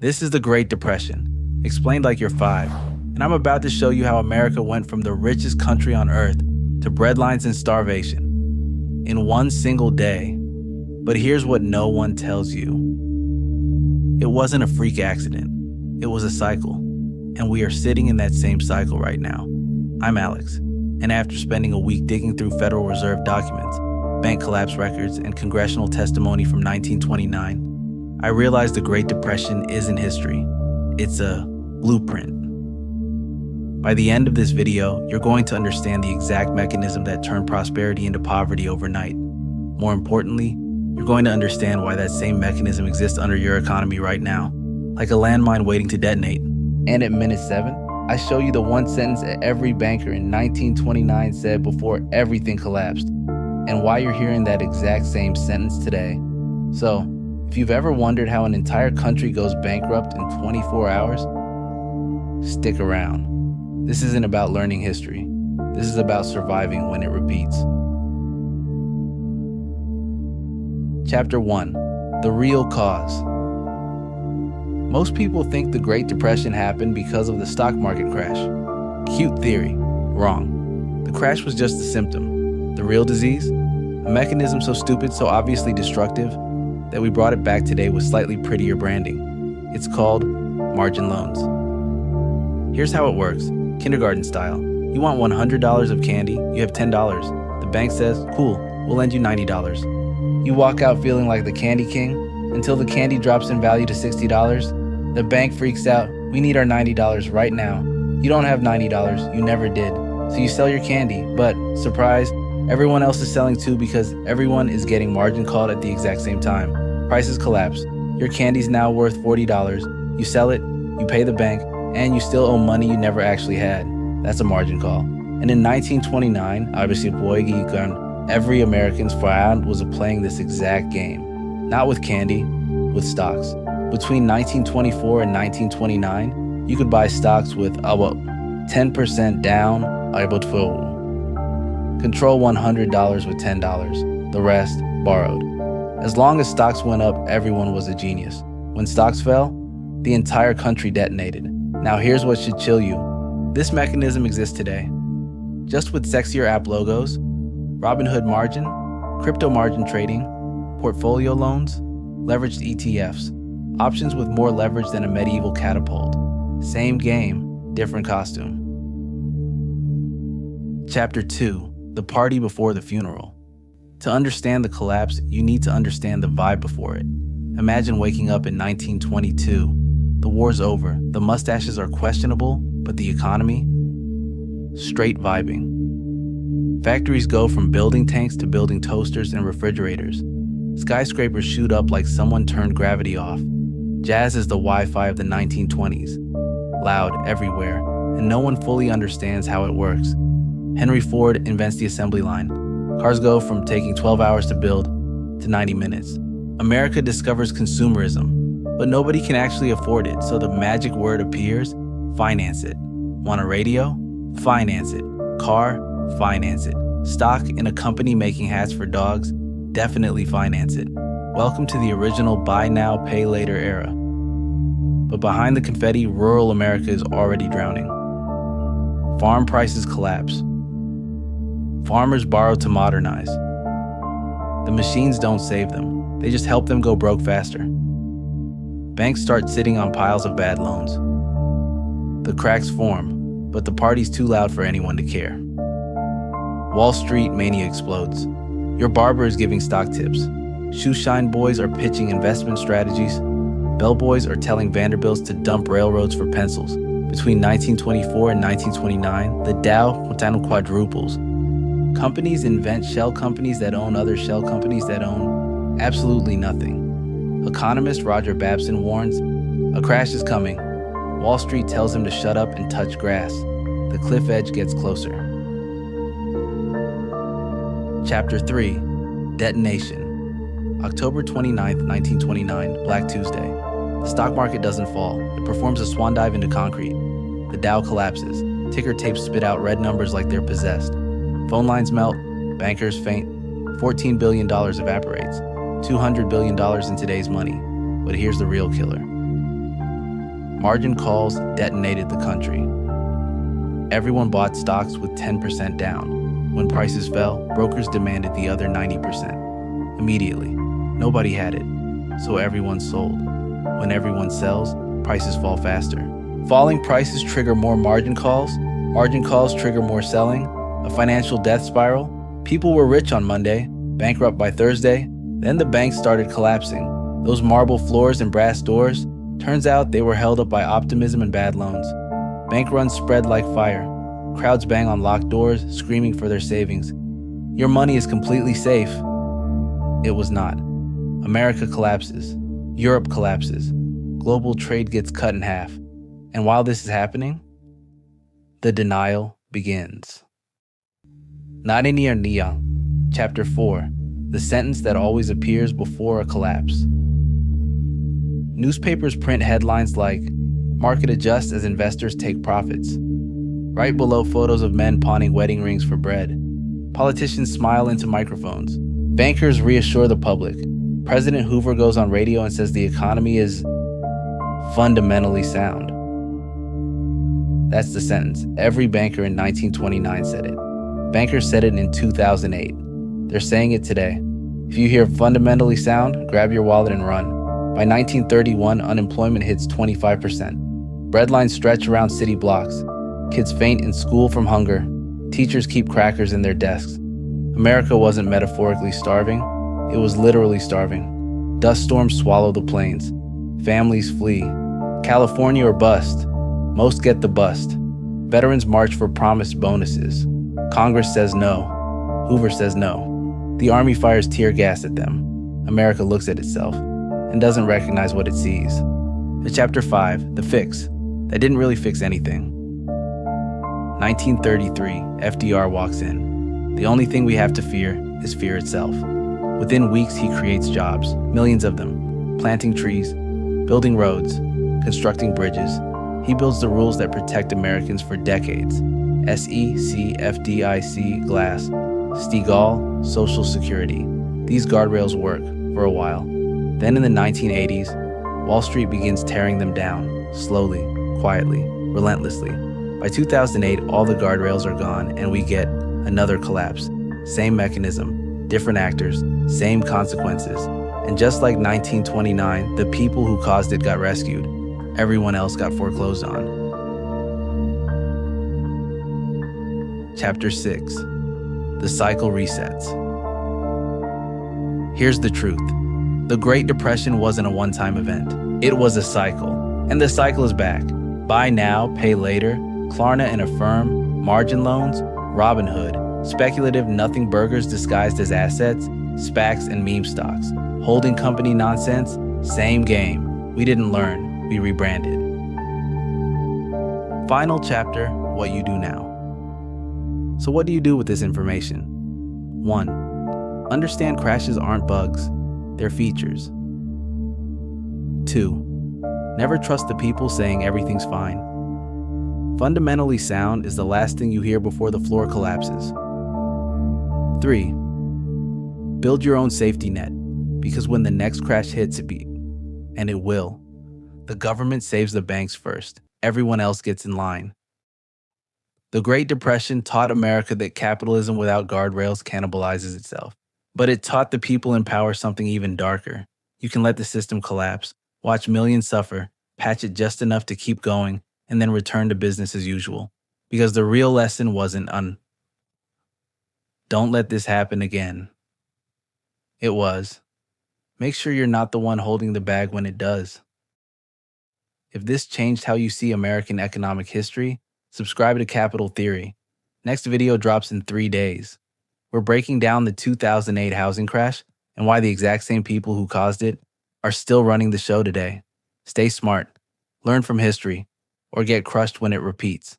This is the Great Depression, explained like you're 5, and I'm about to show you how America went from the richest country on earth to breadlines and starvation in one single day. But here's what no one tells you. It wasn't a freak accident. It was a cycle, and we are sitting in that same cycle right now. I'm Alex, and after spending a week digging through Federal Reserve documents, bank collapse records, and congressional testimony from 1929, I realized the Great Depression isn't history. It's a blueprint. By the end of this video, you're going to understand the exact mechanism that turned prosperity into poverty overnight. More importantly, you're going to understand why that same mechanism exists under your economy right now, like a landmine waiting to detonate. And at minute 7, I show you the one sentence that every banker in 1929 said before everything collapsed, and why you're hearing that exact same sentence today. So, if you've ever wondered how an entire country goes bankrupt in 24 hours, stick around. This isn't about learning history. This is about surviving when it repeats. Chapter 1. The Real Cause. Most people think the Great Depression happened because of the stock market crash. Cute theory. Wrong. The crash was just a symptom. The real disease? A mechanism so stupid, so obviously destructive, that we brought it back today with slightly prettier branding. It's called margin loans. Here's how it works, kindergarten style. You want $100 of candy, you have $10. The bank says, cool, we'll lend you $90. You walk out feeling like the candy king until the candy drops in value to $60. The bank freaks out, we need our $90 right now. You don't have $90, you never did. So you sell your candy, but surprise, everyone else is selling too because everyone is getting margin called at the exact same time. Prices collapse. Your candy's now worth $40. You sell it, you pay the bank, and you still owe money you never actually had. That's a margin call. And in 1929, obviously every American's frown was playing this exact game. Not with candy, with stocks. Between 1924 and 1929, you could buy stocks with about 10% down, control $100 with $10. The rest, borrowed. As long as stocks went up, everyone was a genius. When stocks fell, the entire country detonated. Now here's what should chill you. This mechanism exists today. Just with sexier app logos, Robinhood margin, crypto margin trading, portfolio loans, leveraged ETFs, options with more leverage than a medieval catapult. Same game, different costume. Chapter 2. The Party Before the Funeral. To understand the collapse, you need to understand the vibe before it. Imagine waking up in 1922. The war's over, the mustaches are questionable, but the economy? Straight vibing. Factories go from building tanks to building toasters and refrigerators. Skyscrapers shoot up like someone turned gravity off. Jazz is the Wi-Fi of the 1920s. Loud everywhere, and no one fully understands how it works. Henry Ford invents the assembly line. Cars go from taking 12 hours to build to 90 minutes. America discovers consumerism, but nobody can actually afford it, so the magic word appears: finance it. Want a radio? Finance it. Car? Finance it. Stock in a company making hats for dogs? Definitely finance it. Welcome to the original buy now, pay later era. But behind the confetti, rural America is already drowning. Farm prices collapse. Farmers borrow to modernize. The machines don't save them, they just help them go broke faster. Banks start sitting on piles of bad loans. The cracks form, but the party's too loud for anyone to care. Wall Street mania explodes. Your barber is giving stock tips. Shoeshine boys are pitching investment strategies. Bellboys are telling Vanderbilts to dump railroads for pencils. Between 1924 and 1929, the Dow quadruples. Companies invent shell companies that own other shell companies that own absolutely nothing. Economist Roger Babson warns, a crash is coming. Wall Street tells him to shut up and touch grass. The cliff edge gets closer. Chapter 3. Detonation. October 29th, 1929, Black Tuesday. The stock market doesn't fall. It performs a swan dive into concrete. The Dow collapses. Ticker tapes spit out red numbers like they're possessed. Phone lines melt, bankers faint, $14 billion evaporates, $200 billion in today's money. But here's the real killer. Margin calls detonated the country. Everyone bought stocks with 10% down. When prices fell, brokers demanded the other 90%. Immediately, nobody had it, so everyone sold. When everyone sells, prices fall faster. Falling prices trigger more margin calls trigger more selling, a financial death spiral. People were rich on Monday, bankrupt by Thursday, then the banks started collapsing. Those marble floors and brass doors, turns out they were held up by optimism and bad loans. Bank runs spread like fire. Crowds bang on locked doors, screaming for their savings. Your money is completely safe. It was not. America collapses. Europe collapses. Global trade gets cut in half. And while this is happening, the denial begins. Narnia, Chapter 4, the sentence that always appears before a collapse. Newspapers print headlines like, "Market adjusts as investors take profits." Right below photos of men pawning wedding rings for bread. Politicians smile into microphones. Bankers reassure the public. President Hoover goes on radio and says the economy is fundamentally sound. That's the sentence. Every banker in 1929 said it. Bankers said it in 2008. They're saying it today. If you hear fundamentally sound, grab your wallet and run. By 1931, unemployment hits 25%. Breadlines stretch around city blocks. Kids faint in school from hunger. Teachers keep crackers in their desks. America wasn't metaphorically starving. It was literally starving. Dust storms swallow the plains. Families flee. California or bust. Most get the bust. Veterans march for promised bonuses. Congress says no. Hoover says no. The army fires tear gas at them. America looks at itself and doesn't recognize what it sees. The Chapter 5, the fix, that didn't really fix anything. 1933, FDR walks in. The only thing we have to fear is fear itself. Within weeks, he creates jobs, millions of them, planting trees, building roads, constructing bridges. He builds the rules that protect Americans for decades. SEC, glass, Stigall, Social Security. These guardrails work for a while. Then in the 1980s, Wall Street begins tearing them down, slowly, quietly, relentlessly. By 2008, all the guardrails are gone and we get another collapse. Same mechanism, different actors, same consequences. And just like 1929, the people who caused it got rescued. Everyone else got foreclosed on. Chapter 6, the cycle resets. Here's the truth. The Great Depression wasn't a one-time event. It was a cycle. And the cycle is back. Buy now, pay later, Klarna and Affirm, margin loans, Robinhood, speculative nothing burgers disguised as assets, SPACs and meme stocks, holding company nonsense, same game. We didn't learn, we rebranded. Final chapter, what you do now. So what do you do with this information? 1. Understand crashes aren't bugs, they're features. 2. Never trust the people saying everything's fine. Fundamentally sound is the last thing you hear before the floor collapses. 3. Build your own safety net, because when the next crash hits, and it will, the government saves the banks first. Everyone else gets in line. The Great Depression taught America that capitalism without guardrails cannibalizes itself. But it taught the people in power something even darker. You can let the system collapse, watch millions suffer, patch it just enough to keep going, and then return to business as usual. Because the real lesson wasn't don't let this happen again. It was, make sure you're not the one holding the bag when it does. If this changed how you see American economic history, subscribe to Capital Theory. Next video drops in 3 days. We're breaking down the 2008 housing crash and why the exact same people who caused it are still running the show today. Stay smart, learn from history, or get crushed when it repeats.